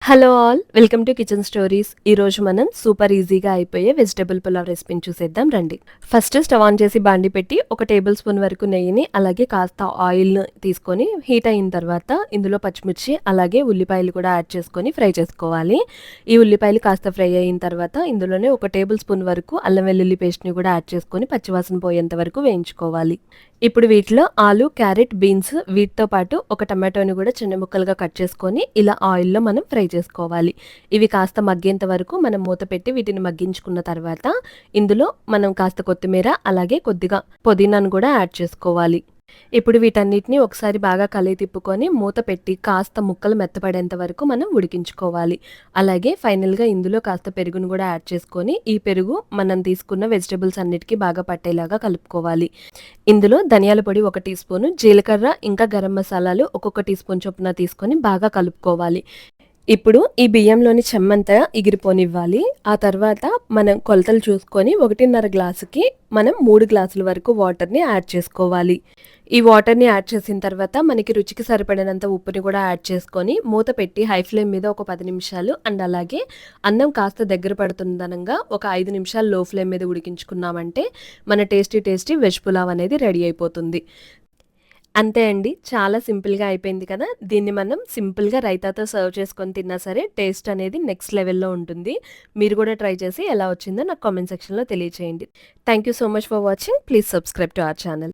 Hello all welcome to kitchen stories. ఈరోజు మనం super ఈజీగా అయిపోయే వెజిటబుల్ పులావ్ రెసిపీని చూసేద్దాం రండి. ఫస్ట్ స్టవ్ ఆన్ చేసి బాండి పెట్టి 1 టేబుల్ స్పూన్ వరకు నెయ్యిని అలాగే కాస్త ఆయిల్ తీసుకొని హీట్ అయిన తర్వాత ఇందులో పచ్చిమిర్చి అలాగే ఉల్లిపాయలు కూడా యాడ్ చేసుకొని ఫ్రై చేసుకోవాలి. ఈ ఉల్లిపాయలు కాస్త ఫ్రై అయిన తర్వాత ఇందులోనే 1 టేబుల్ స్పూన్ వరకు అల్లం వెల్లుల్లి పేస్ట్ని కూడా యాడ్ చేసుకొని పచ్చివాసన పోయేంత వరకు వేయించుకోవాలి. ఇప్పుడు వీటిలో ఆలు, క్యారెట్, బీన్స్ వీటితో పాటు ఒక టమాటోని కూడా చిన్న ముక్కలుగా కట్ చేసుకొని ఇలా ఆయిల్లో మనం ఫ్రై చేసుకోవాలి. ఇవి కాస్త మగ్గేంత వరకు మనం మూత పెట్టి వీటిని మగ్గించుకున్న తర్వాత ఇందులో మనం కాస్త కొత్తిమీర అలాగే కొద్దిగా పుదీనాను కూడా యాడ్ చేసుకోవాలి. ఇప్పుడు వీటన్నిటిని ఒకసారి బాగా కలిగి తిప్పుకొని మూత పెట్టి కాస్త ముక్కలు మెత్తపడేంత వరకు మనం ఉడికించుకోవాలి. అలాగే ఫైనల్గా ఇందులో కాస్త పెరుగును కూడా యాడ్ చేసుకొని ఈ పెరుగు మనం తీసుకున్న వెజిటబుల్స్ అన్నిటికీ బాగా పట్టేలాగా కలుపుకోవాలి. ఇందులో ధనియాల పొడి 1 టీ స్పూను, జీలకర్ర ఇంకా గరం మసాలాలు ఒక్కొక్క టీ స్పూన్ చొప్పున తీసుకొని బాగా కలుపుకోవాలి. ఇప్పుడు ఈ బియ్యంలోని చెమ్మంతా ఎగిరిపోనివ్వాలి. ఆ తర్వాత మనం కొలతలు చూసుకొని 1.5 గ్లాసుకి మనం 3 గ్లాసుల వరకు వాటర్ని యాడ్ చేసుకోవాలి. ఈ వాటర్ని యాడ్ చేసిన తర్వాత మనకి రుచికి సరిపడినంత ఉప్పుని కూడా యాడ్ చేసుకొని మూత పెట్టి హై ఫ్లేమ్ మీద ఒక 10 నిమిషాలు అండ్ అలాగే అన్నం కాస్త దగ్గర పడుతుందనంగా ఒక 5 నిమిషాలు లో ఫ్లేమ్ మీద ఉడికించుకున్నామంటే మన టేస్టీ వెజ్ పులావ్ అనేది రెడీ అయిపోతుంది. అంతే అండి. చాలా సింపుల్‌గా అయిపోయింది కదా! దీన్ని మనం సింపుల్‌గా రైతాతో సర్వ్ చేసుకొని తిన్నా సరే టేస్ట్ అనేది నెక్స్ట్ లెవెల్‌లో ఉంటుంది. మీరు కూడా ట్రై చేసి ఎలా వచ్చిందో నాకు కామెంట్ సెక్షన్‌లో తెలియచేయండి. Thank you so much for watching. Please subscribe to our channel.